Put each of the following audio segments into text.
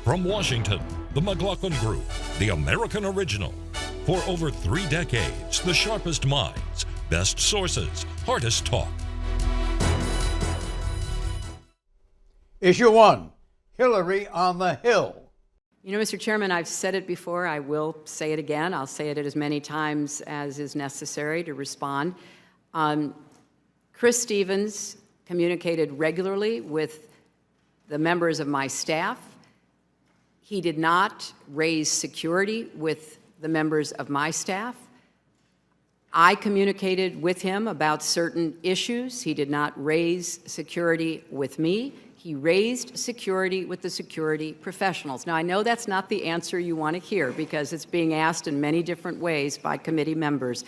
From Washington, the McLaughlin Group, the American original. For over 3 decades, the sharpest minds, best sources, hardest talk. Issue 1, Hillary on the Hill. You know, Mr. Chairman, I've said it before. I will say it again. I'll say it as many times as is necessary to respond. Chris Stevens communicated regularly with the members of my staff. He did not raise security with the members of my staff. I communicated with him about certain issues. He did not raise security with me. He raised security with the security professionals. Now, I know that's not the answer you want to hear because it's being asked in many different ways by committee members.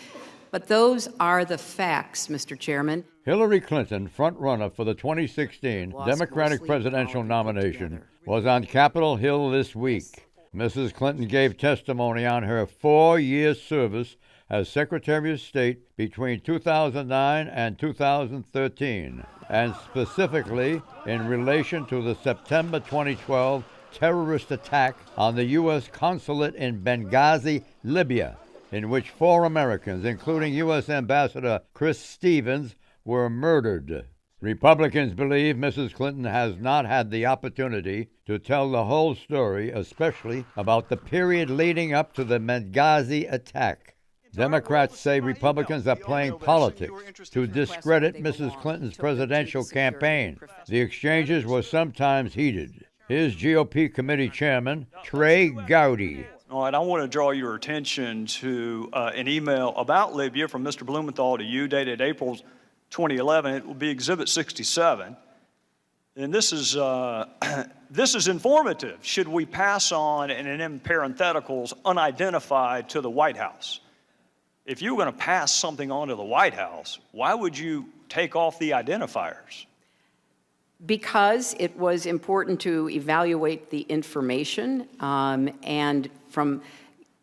But those are the facts, Mr. Chairman. Hillary Clinton, front-runner for the 2016 Democratic presidential nomination, was on Capitol Hill this week. Mrs. Clinton gave testimony on her 4-year service as Secretary of State between 2009 and 2013, and specifically in relation to the September 2012 terrorist attack on the U.S. consulate in Benghazi, Libya, in which 4 Americans, including U.S. Ambassador Chris Stevens, were murdered. Republicans believe Mrs. Clinton has not had the opportunity to tell the whole story, especially about the period leading up to the Benghazi attack. Democrats say Republicans are playing politics to discredit Mrs. Clinton's presidential campaign. The exchanges were sometimes heated. Here's GOP committee chairman Trey Gowdy. All right, I want to draw your attention to an email about Libya from Mr. Blumenthal to you dated April 2011. It will be Exhibit 67. And this is informative. Should we pass on, and in parentheticals, unidentified to the White House? If you were going to pass something on to the White House, why would you take off the identifiers? Because it was important to evaluate the information, and from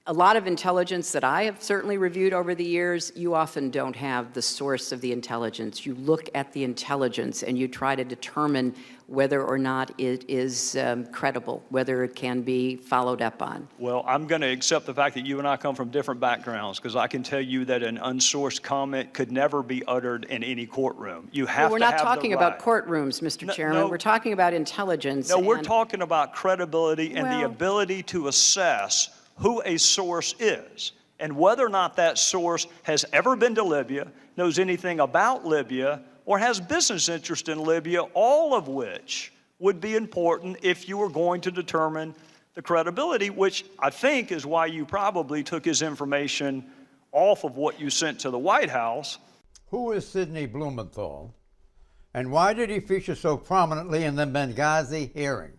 a lot of intelligence that I have certainly reviewed over the years, you often don't have the source of the intelligence. You look at the intelligence and you try to determine whether or not it is credible, whether it can be followed up on. Well, I'm going to accept the fact that you and I come from different backgrounds, because I can tell you that an unsourced comment could never be uttered in any courtroom. You have we're to not have talking the about right. courtrooms, Mr. Chairman. No, we're talking about intelligence. No, we're talking about credibility and the ability to assess who a source is and whether or not that source has ever been to Libya, knows anything about Libya, or has business interest in Libya, all of which would be important if you were going to determine the credibility, which I think is why you probably took his information off of what you sent to the White House. Who is Sidney Blumenthal, and why did he feature so prominently in the Benghazi hearing?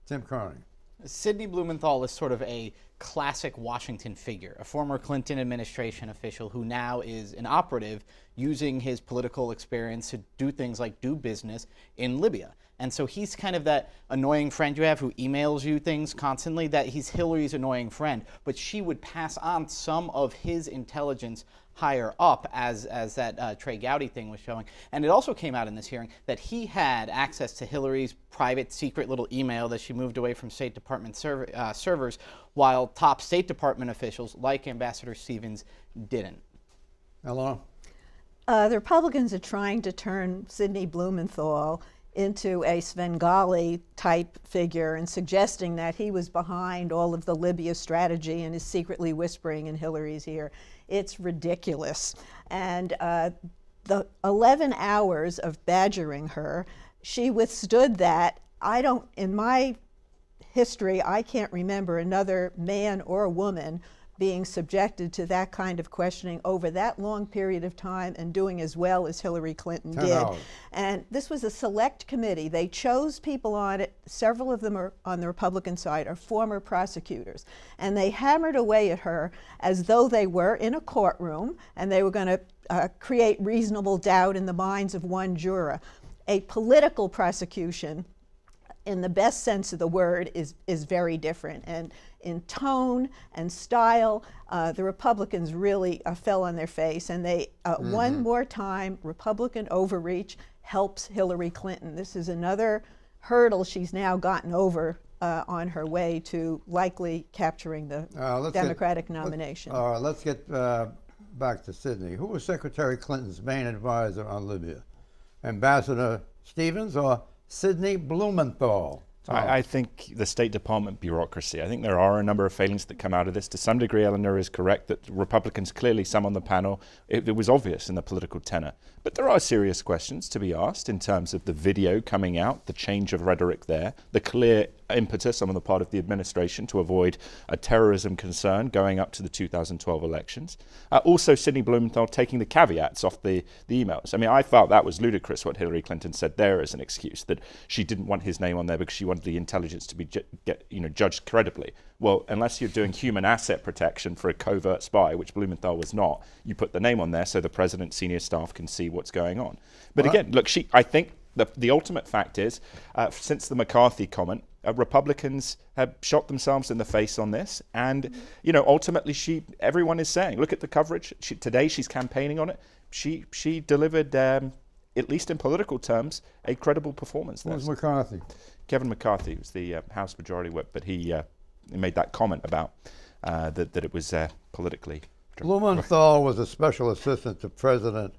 Tim Cronin. Sidney Blumenthal is sort of a classic Washington figure, a former Clinton administration official who now is an operative using his political experience to do things like do business in Libya. And so he's kind of that annoying friend you have who emails you things constantly, that he's Hillary's annoying friend, but she would pass on some of his intelligence higher up, as that Trey Gowdy thing was showing. And it also came out in this hearing that he had access to Hillary's private secret little email that she moved away from State Department servers, while top State Department officials like Ambassador Stevens didn't. Eleanor? The Republicans are trying to turn Sidney Blumenthal into a Svengali type figure and suggesting that he was behind all of the Libya strategy and is secretly whispering in Hillary's ear. It's ridiculous. And the 11 hours of badgering her, she withstood that. In my history, I can't remember another man or a woman being subjected to that kind of questioning over that long period of time and doing as well as Hillary Clinton did. And this was a select committee. They chose people on it. Several of them are on the Republican side are former prosecutors. And they hammered away at her as though they were in a courtroom and they were going to create reasonable doubt in the minds of one juror. A political prosecution, in the best sense of the word, is very different. And in tone and style, the Republicans really fell on their face. And they, one more time, Republican overreach helps Hillary Clinton. This is another hurdle she's now gotten over on her way to likely capturing the Democratic nomination. Let's get back to Sydney. Who was Secretary Clinton's main advisor on Libya? Ambassador Stevens or Sidney Blumenthal? I think the State Department bureaucracy. I think there are a number of failings that come out of this. To some degree, Eleanor is correct that Republicans, clearly some on the panel, it was obvious in the political tenor. But there are serious questions to be asked in terms of the video coming out, the change of rhetoric there, the clear impetus on the part of the administration to avoid a terrorism concern going up to the 2012 elections. Also, Sidney Blumenthal taking the caveats off the emails. I mean, I felt that was ludicrous what Hillary Clinton said there as an excuse, that she didn't want his name on there because she wanted the intelligence to be judged credibly. Well, unless you're doing human asset protection for a covert spy, which Blumenthal was not, you put the name on there so the president's senior staff can see what's going on. But again, look, I think the ultimate fact is, since the McCarthy comment, Republicans have shot themselves in the face on this, and ultimately, everyone is saying, look at the coverage. Today, she's campaigning on it. She delivered, at least in political terms, a credible performance. Who's McCarthy? Kevin McCarthy was the House Majority Whip, but he made that comment about that it was politically. Blumenthal was a special assistant to the president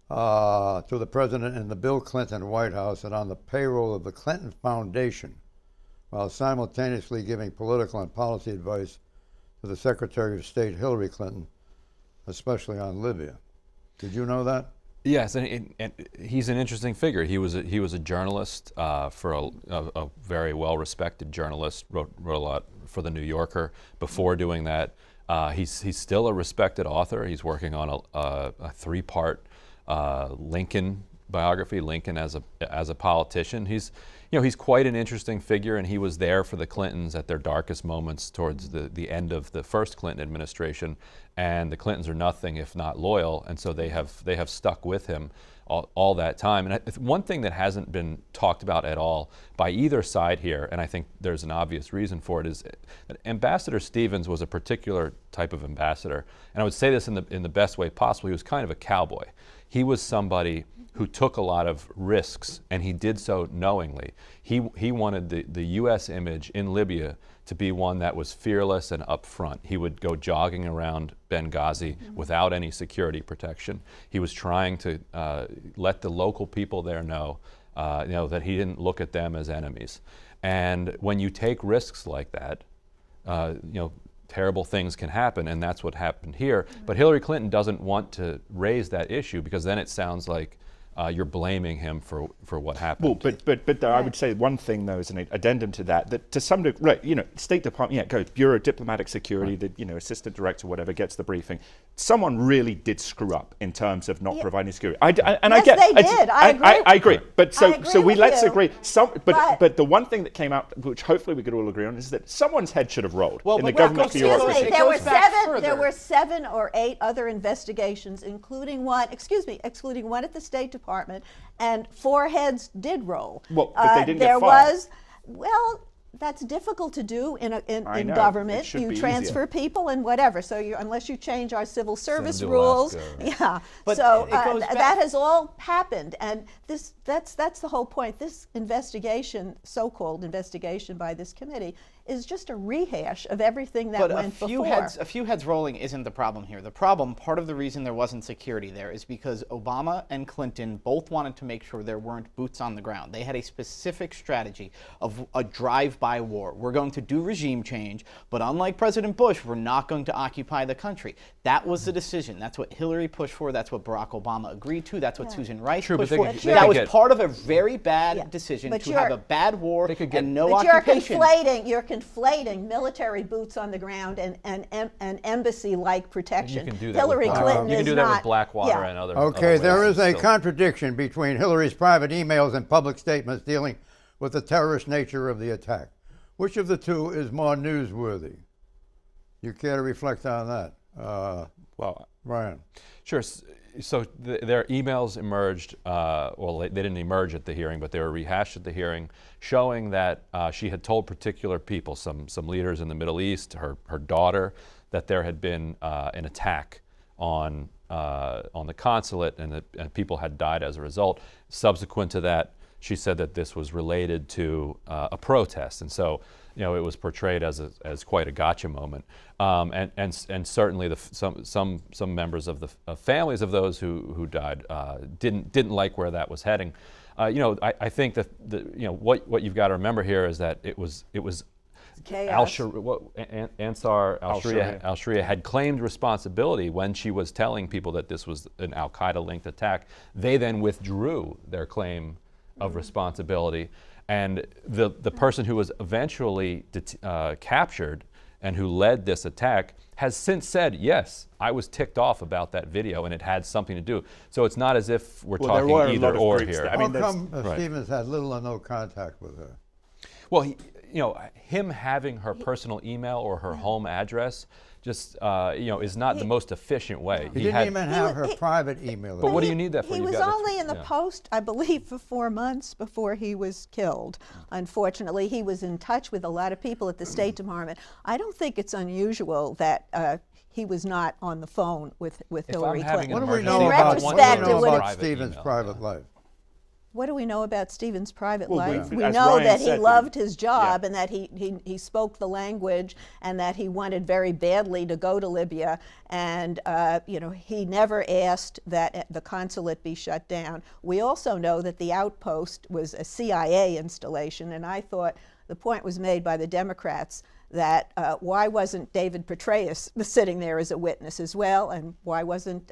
in the Bill Clinton White House and on the payroll of the Clinton Foundation, while simultaneously giving political and policy advice to the Secretary of State Hillary Clinton, especially on Libya. Did you know that? Yes, and he's an interesting figure. He was a journalist for a very well-respected journalist. Wrote a lot for the New Yorker. Before doing that, he's still a respected author. He's working on a 3-part Lincoln biography. Lincoln as a politician. He's quite an interesting figure, and he was there for the Clintons at their darkest moments towards the end of the first Clinton administration. And the Clintons are nothing if not loyal, and so they have stuck with him all that time. And one thing that hasn't been talked about at all by either side here, and I think there's an obvious reason for it, is that Ambassador Stevens was a particular type of ambassador. And I would say this in the best way possible. He was kind of a cowboy. He was somebody who took a lot of risks, and he did so knowingly. He wanted the U.S. image in Libya to be one that was fearless and upfront. He would go jogging around Benghazi without any security protection. He was trying to let the local people there know, that he didn't look at them as enemies. And when you take risks like that, terrible things can happen, and that's what happened here. But Hillary Clinton doesn't want to raise that issue, because then it sounds like you're blaming him for what happened. Well, but I would say one thing though, as an addendum to that to some degree, right, State Department, it goes Bureau of Diplomatic Security, the assistant director, whatever, gets the briefing. Someone really did screw up in terms of not providing security. I agree. I agree. But let's agree. But the one thing that came out, which hopefully we could all agree on, is that someone's head should have rolled in the government bureaucracy. There were 7 or 8 other investigations, excluding one at the State Department, and 4 heads did roll. Well, but they didn't get fired. That's difficult to do in government. You transfer people and whatever. So unless you change our civil service rules, But that has all happened, and that's the whole point. This investigation, so-called investigation by this committee, is just a rehash of everything that went before. A few heads rolling isn't the problem here. The problem, part of the reason there wasn't security there, is because Obama and Clinton both wanted to make sure there weren't boots on the ground. They had a specific strategy of a drive-by war. We're going to do regime change, but unlike President Bush, we're not going to occupy the country. That was the decision. That's what Hillary pushed for. That's what Barack Obama agreed to. That's what Susan Rice pushed for. That was part of a very bad decision to have a bad war and no occupation. You're conflating military boots on the ground and embassy-like protection. You can do that. Hillary Clinton you can do that with Blackwater and other. Okay, there is a contradiction between Hillary's private emails and public statements dealing with the terrorist nature of the attack. Which of the two is more newsworthy? You care to reflect on that, Brian? Sure. So their emails emerged, they didn't emerge at the hearing, but they were rehashed at the hearing, showing that she had told particular people, some leaders in the Middle East, her daughter, that there had been an attack on the consulate, and people had died as a result. Subsequent to that, she said that this was related to a protest, and so it was portrayed as quite a gotcha moment. And certainly some members of the families of those who died didn't like where that was heading. I think that what you've got to remember here is that it was Ansar al-Sharia had claimed responsibility when she was telling people that this was an al-Qaeda linked attack. They then withdrew their claim of responsibility, and the person who was eventually captured and who led this attack has since said, yes, I was ticked off about that video and it had something to do. So it's not as if we're talking either or here. How come Stevens had little or no contact with her? Well, him having her personal email or her home address just, is not the most efficient way. He didn't even have her private email. But what do you need that for? He was only in the post, I believe, for 4 months before he was killed. Unfortunately, he was in touch with a lot of people at the State Department. I don't think it's unusual that he was not on the phone with Hillary Clinton. What do we know about Stevens' private life? What do we know about Stevens' private Well, life? We as know Ryan that he said, loved his job and that he spoke the language and that he wanted very badly to go to Libya. And he never asked that the consulate be shut down. We also know that the outpost was a CIA installation, and I thought the point was made by the Democrats that why wasn't David Petraeus sitting there as a witness as well, and why wasn't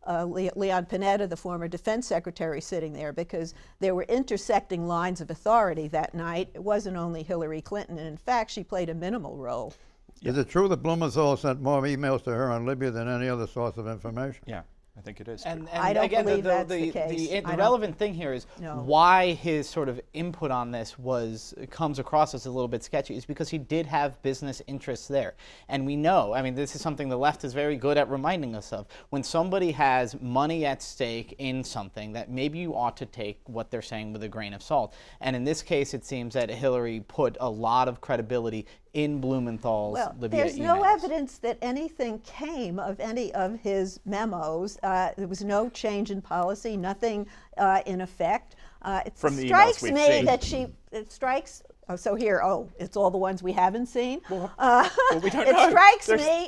Leon Panetta, the former defense secretary, sitting there, because there were intersecting lines of authority that night. It wasn't only Hillary Clinton, and in fact, she played a minimal role. Is it true that Blumenthal sent more emails to her on Libya than any other source of information? Yeah, I think it is. And I don't again, believe that's the case. The relevant thing here is why his sort of input on this comes across as a little bit sketchy is because he did have business interests there. And we know, I mean, this is something the left is very good at reminding us of. When somebody has money at stake in something, that maybe you ought to take what they're saying with a grain of salt. And in this case, it seems that Hillary put a lot of credibility in Blumenthal's Libya there's emails. no evidence that anything came of any of his memos. There was no change in policy, nothing in effect. From the strikes emails we've me seen. that it's all the ones we haven't seen. Well, we don't know.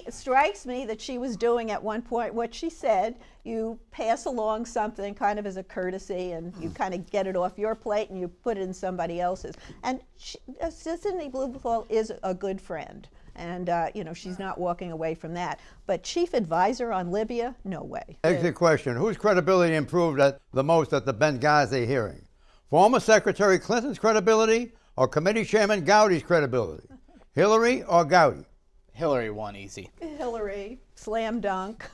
It strikes me that she was doing at one point what she said. You pass along something kind of as a courtesy, and you kind of get it off your plate and you put it in somebody else's. And Sidney Blumenthal is a good friend, and she's not walking away from that. But chief advisor on Libya, no way. Exit question: whose credibility improved the most at the Benghazi hearing? Former Secretary Clinton's credibility, or Committee Chairman Gowdy's credibility? Hillary or Gowdy? Hillary won easy. Hillary, slam dunk.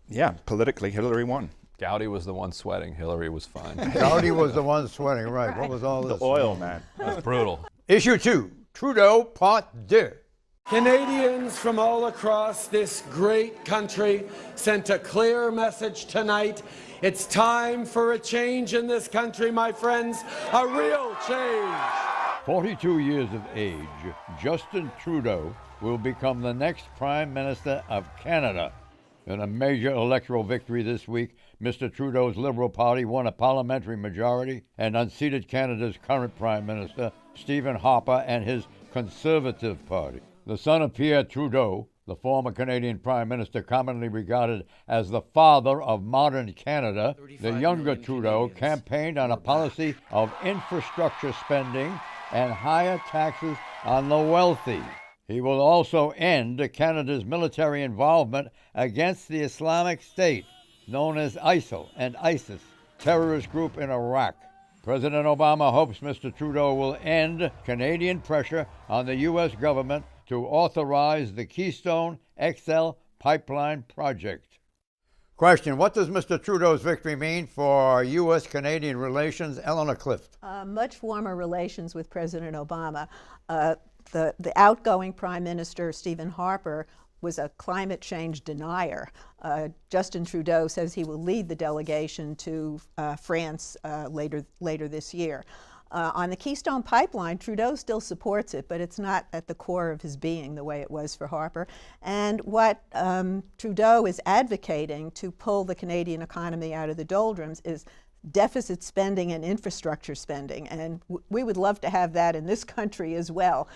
Yeah, politically, Hillary won. Gowdy was the one sweating. Hillary was fine. Gowdy was the one sweating, right. What was all this? The oil, man. That's brutal. Issue 2, Trudeau Part 2. Canadians from all across this great country sent a clear message tonight. It's time for a change in this country, my friends, a real change. 42 years of age, Justin Trudeau will become the next Prime Minister of Canada. In a major electoral victory this week, Mr. Trudeau's Liberal Party won a parliamentary majority and unseated Canada's current Prime Minister, Stephen Harper, and his Conservative Party. The son of Pierre Trudeau, the former Canadian Prime Minister commonly regarded as the father of modern Canada, the younger Trudeau campaigned on a policy of infrastructure spending and higher taxes on the wealthy. He will also end Canada's military involvement against the Islamic State, known as ISIL and ISIS, terrorist group in Iraq. President Obama hopes Mr. Trudeau will end Canadian pressure on the U.S. government to authorize the Keystone XL pipeline project. Question: what does Mr. Trudeau's victory mean for U.S.-Canadian relations? Eleanor Clift. Much warmer relations with President Obama. The outgoing Prime Minister, Stephen Harper, was a climate change denier. Justin Trudeau says he will lead the delegation to France later this year. On the Keystone Pipeline, Trudeau still supports it, but it's not at the core of his being the way it was for Harper. And what Trudeau is advocating to pull the Canadian economy out of the doldrums is deficit spending and infrastructure spending, and we would love to have that in this country as well.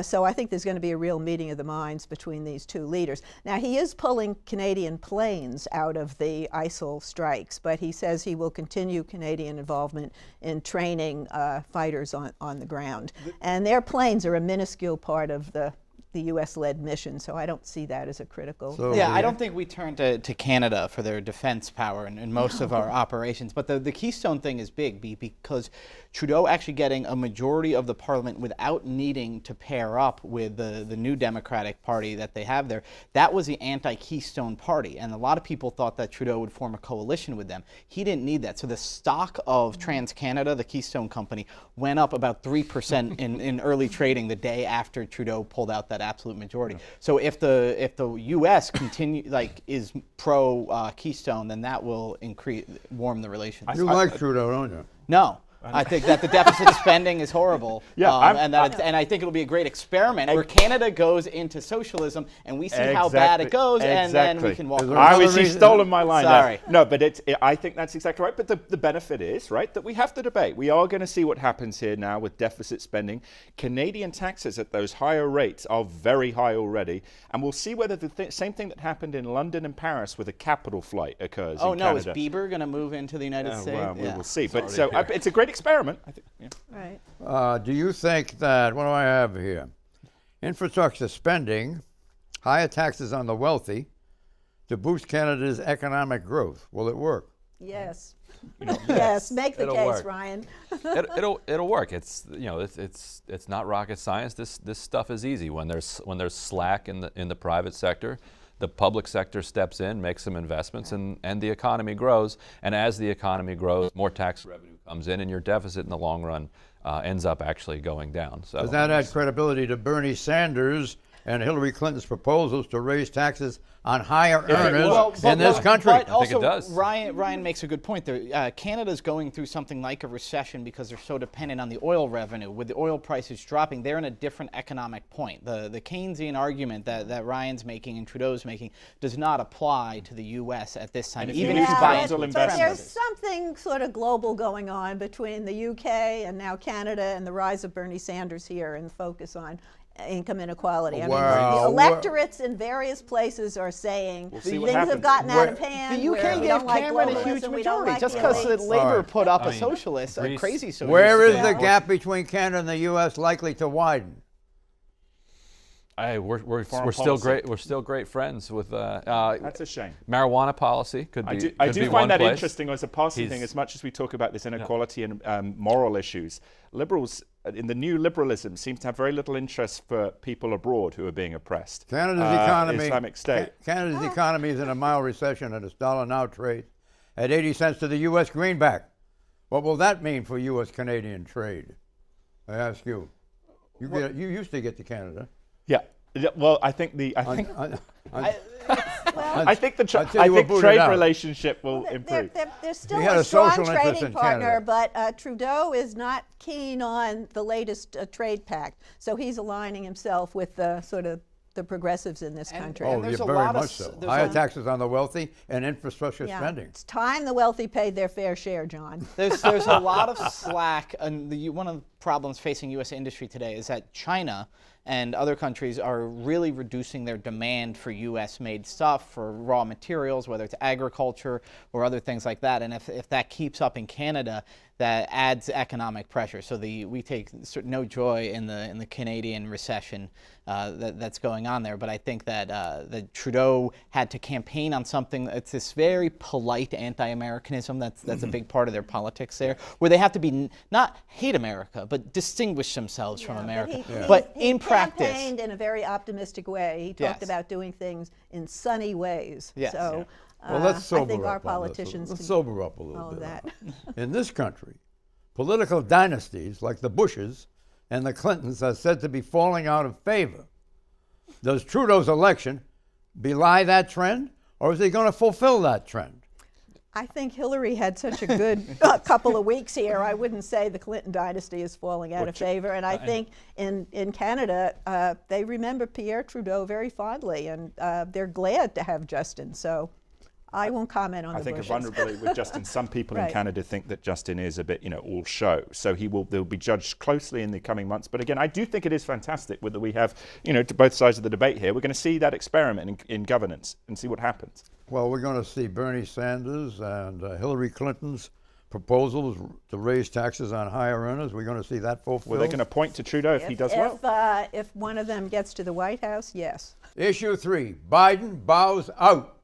So I think there's going to be a real meeting of the minds between these two leaders. Now, he is pulling Canadian planes out of the ISIL strikes, but he says he will continue Canadian involvement in training fighters on the ground. And their planes are a minuscule part of the U.S.-led mission, so I don't see that as a critical. Yeah, I don't think we turn to Canada for their defense power in most of our operations, but the Keystone thing is big because Trudeau actually getting a majority of the parliament without needing to pair up with the new Democratic Party that they have there. That was the anti-Keystone Party, and a lot of people thought that Trudeau would form a coalition with them. He didn't need that, so the stock of TransCanada, the Keystone Company, went up about 3% in early trading the day after Trudeau pulled out that absolute majority. So if the U.S. is pro Keystone, then that will warm the relations. You like Trudeau, don't you? No. I think that the deficit spending is horrible, Yeah, and I think it'll be a great experiment where Canada goes into socialism and we see how bad it goes, and then we can walk away. He's stolen my line. Sorry. There. No, but I think that's exactly right. But the benefit is, right, that we have to debate. We are going to see what happens here now with deficit spending. Canadian taxes at those higher rates are very high already, and we'll see whether the same thing that happened in London and Paris with a capital flight occurs in Canada. Is Bieber going to move into the United States? Well, we will see. But so it's a great experiment, I think. Yeah. Right. Do you think that, what do I have here? Infrastructure spending, higher taxes on the wealthy to boost Canada's economic growth. Will it work? Yes. Yes, make the case, work. Ryan. It'll work. It's it's not rocket science. This stuff is easy. When there's slack in the private sector, the public sector steps in, makes some investments, and the economy grows. And as the economy grows, more tax revenue comes in, and your deficit in the long run ends up actually going down. So Does that add credibility to Bernie Sanders and Hillary Clinton's proposals to raise taxes on higher earners in this country? But I think it also, does. Ryan makes a good point there. Canada's going through something like a recession because they're so dependent on the oil revenue. With the oil prices dropping, they're in a different economic point. The Keynesian argument that Ryan's making and Trudeau's making does not apply to the U.S. at this time. Even if you buy into but there's something sort of global going on between the U.K. and now Canada and the rise of Bernie Sanders here and the focus on income inequality. I mean, the electorates in various places are saying things have gotten out of hand. The UK gave Cameron a huge majority just because Labour put up a socialist, a crazy socialist. Where is the gap between Canada and the U.S. likely to widen? We're still great. We're still great friends with. That's a shame. Marijuana policy could be. I do be find one that place. interesting as a policy thing. As much as we talk about this inequality and moral issues, liberals in the new liberalism seem to have very little interest for people abroad who are being oppressed. Canada's economy, Islamic State. Canada's economy is in a mild recession, and its dollar now trades at 80 cents to the U.S. greenback. What will that mean for U.S.-Canadian trade? I ask you. You used to get to Canada. Yeah. Well, I think the trade relationship will improve. There's still a strong trading partner, but Trudeau is not keen on the latest trade pact, so he's aligning himself with the sort of the progressives in this country. Oh, very much so. Higher taxes on the wealthy and infrastructure spending. It's time the wealthy paid their fair share, John. There's a lot of slack, and one of the problems facing U.S. industry today is that China and other countries are really reducing their demand for U.S.-made stuff, for raw materials, whether it's agriculture or other things like that. And if that keeps up in Canada, that adds economic pressure. So we take no joy in the Canadian recession that's going on there. But I think that Trudeau had to campaign on something that's this very polite anti-Americanism. That's a big part of their politics there, where they have to be not hate America, but distinguish themselves from America. But in practice, campaigned in a very optimistic way. He talked about doing things in sunny ways. Yes. So. Well, let's sober I think up our politicians let's sober up a little bit. That. In this country, political dynasties like the Bushes and the Clintons are said to be falling out of favor. Does Trudeau's election belie that trend, or is he going to fulfill that trend? I think Hillary had such a good couple of weeks here. I wouldn't say the Clinton dynasty is falling out of favor. And I think in Canada, they remember Pierre Trudeau very fondly, and they're glad to have Justin. So I won't comment on I the think Bushes. a vulnerability with Justin. Some people in Right. Canada think that Justin is a bit, all show. So they'll be judged closely in the coming months. But again, I do think it is fantastic that we have, to both sides of the debate here. We're going to see that experiment in governance and see what happens. Well, we're going to see Bernie Sanders and Hillary Clinton's proposals to raise taxes on higher earners. We're going to see that fulfilled. Well, they can appoint to Trudeau if he does well. If one of them gets to the White House, yes. Issue 3, Biden bows out.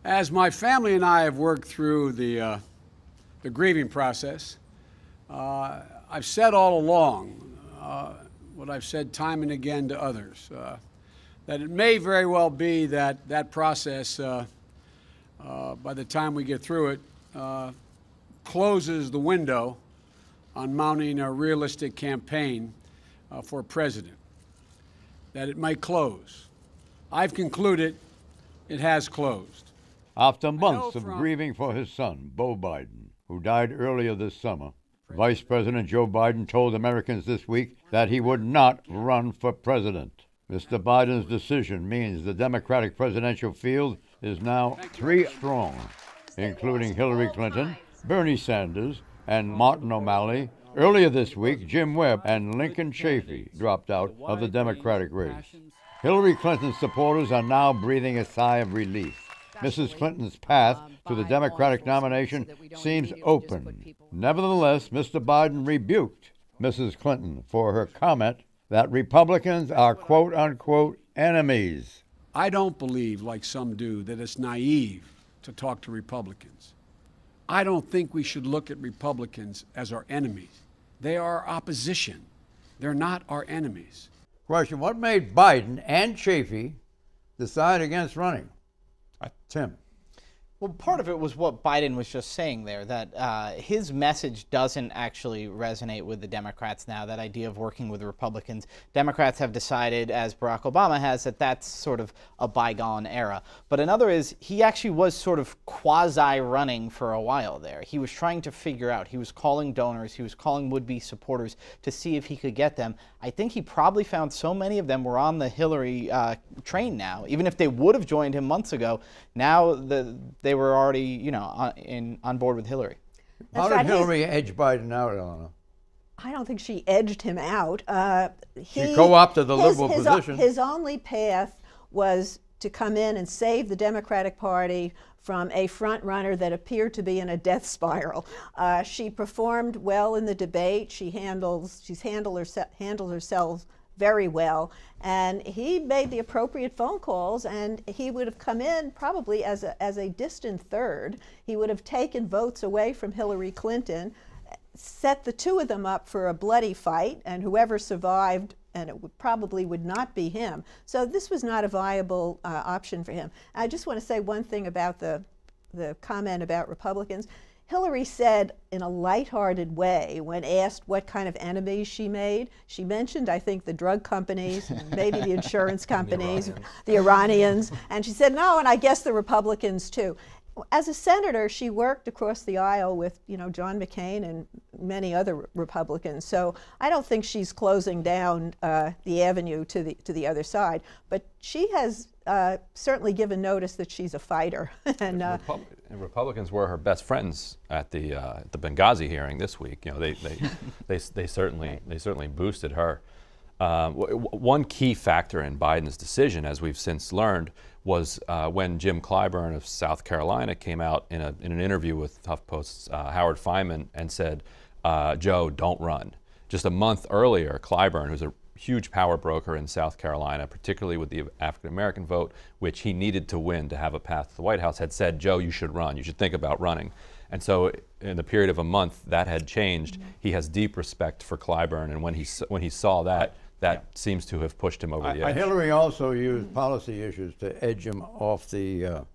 As my family and I have worked through the grieving process, I've said all along what I've said time and again to others, that it may very well be that that process, by the time we get through it, closes the window on mounting a realistic campaign for president, that it might close. I've concluded it has closed. After months of grieving for his son, Beau Biden, who died earlier this summer, Vice President Joe Biden told Americans this week that he would not run for president. Mr. Biden's decision means the Democratic presidential field is now 3 strong, including Hillary Clinton, Bernie Sanders, and Martin O'Malley. Earlier this week, Jim Webb and Lincoln Chafee dropped out of the Democratic race. Hillary Clinton's supporters are now breathing a sigh of relief. Mrs. Clinton's path to the Democratic nomination seems open. Nevertheless, Mr. Biden rebuked Mrs. Clinton for her comment that Republicans are quote-unquote enemies. I don't believe, like some do, that it's naive to talk to Republicans. I don't think we should look at Republicans as our enemies. They are our opposition. They're not our enemies. Question, what made Biden and Chafee decide against running? Tim. Well, part of it was what Biden was just saying there, that his message doesn't actually resonate with the Democrats now, that idea of working with Republicans. Democrats have decided, as Barack Obama has, that that's sort of a bygone era. But another is he actually was sort of quasi-running for a while there. He was trying to figure out, he was calling donors, he was calling would-be supporters to see if he could get them. I think he probably found so many of them were on the Hillary train now. Even if they would have joined him months ago, now they were already, on board with Hillary. How did Hillary edge Biden out, Eleanor? I don't think she edged him out. She co-opted the liberal position. His only path was to come in and save the Democratic Party from a front runner that appeared to be in a death spiral. She performed well in the debate. She's handled herself very well, and he made the appropriate phone calls, and he would have come in probably as a distant third. He would have taken votes away from Hillary Clinton, set the two of them up for a bloody fight, and whoever survived, and it probably would not be him. So this was not a viable option for him. I just want to say one thing about the comment about Republicans. Hillary said in a lighthearted way when asked what kind of enemies she made, she mentioned, I think, the drug companies, maybe the insurance companies, the Iranians, and she said, no, and I guess the Republicans too. As a senator, she worked across the aisle with, John McCain and many other Republicans. So I don't think she's closing down the avenue to the other side. But she has certainly given notice that she's a fighter. And Republicans were her best friends at the Benghazi hearing this week. They certainly boosted her. One key factor in Biden's decision, as we've since learned, was when Jim Clyburn of South Carolina came out in an interview with HuffPost's Howard Fineman and said, Joe, don't run. Just a month earlier, Clyburn, who's a huge power broker in South Carolina, particularly with the African-American vote, which he needed to win to have a path to the White House, had said, Joe, you should run. You should think about running. And so in the period of a month, that had changed. He has deep respect for Clyburn, and when he saw that, seems to have pushed him over the edge. Hillary also used policy issues to edge him off the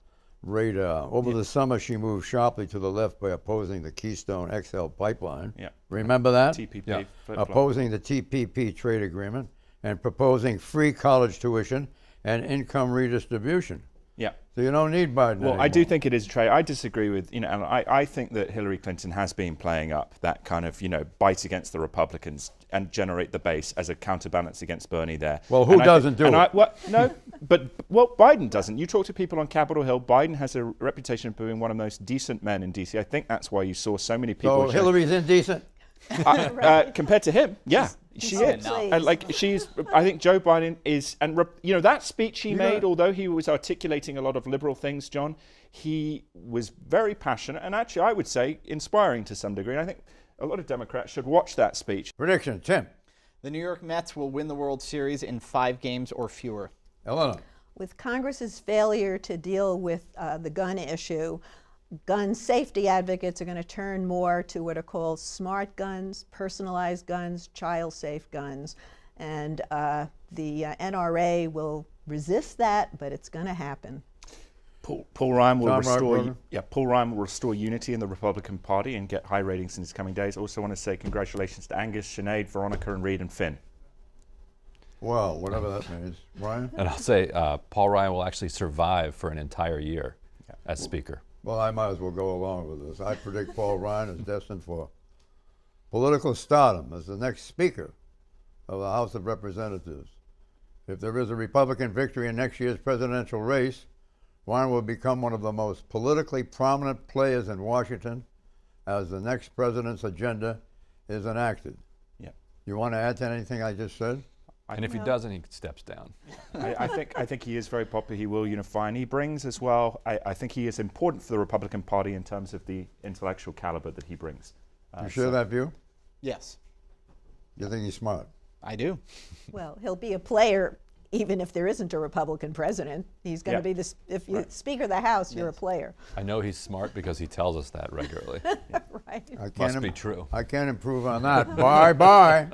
radar. Over the summer, she moved sharply to the left by opposing the Keystone XL pipeline. Yeah. Remember that? TPP. Yeah. Opposing the TPP trade agreement and proposing free college tuition and income redistribution. Yeah. So you don't need Biden Well, anymore. I do think it is trade. I disagree with, and I think that Hillary Clinton has been playing up that kind of, bite against the Republicans and generate the base as a counterbalance against Bernie there. Well, who doesn't do it? But Biden doesn't. You talk to people on Capitol Hill, Biden has a reputation for being one of the most decent men in D.C. I think that's why you saw so many people. So Hillary's indecent? Compared to him, yeah. She is. I think Joe Biden is, and that speech he made, although he was articulating a lot of liberal things, John, he was very passionate and actually, I would say, inspiring to some degree. And I think a lot of Democrats should watch that speech. Prediction, Tim. The New York Mets will win the World Series in 5 games or fewer. Eleanor. With Congress's failure to deal with the gun issue, gun safety advocates are going to turn more to what are called smart guns, personalized guns, child-safe guns. And the NRA will resist that, but it's going to happen. Paul Ryan will restore unity in the Republican Party and get high ratings in his coming days. Also want to say congratulations to Angus, Sinead, Veronica, and Reed and Finn. Well, whatever that means. Ryan? And I'll say Paul Ryan will actually survive for an entire year as Speaker. Well, I might as well go along with this. I predict Paul Ryan is destined for political stardom as the next Speaker of the House of Representatives. If there is a Republican victory in next year's presidential race, Ryan will become one of the most politically prominent players in Washington as the next president's agenda is enacted. Yeah. You want to add to anything I just said? And if he doesn't, he steps down. I think he is very popular. He will unify, and he brings as well. I think he is important for the Republican Party in terms of the intellectual caliber that he brings. You share that view? Yes. You think he's smart? I do. Well, he'll be a player even if there isn't a Republican president. He's going to be the, if you're Speaker of the House, you're a player. I know he's smart because he tells us that regularly. Right. Must be true. I can't improve on that. Bye-bye.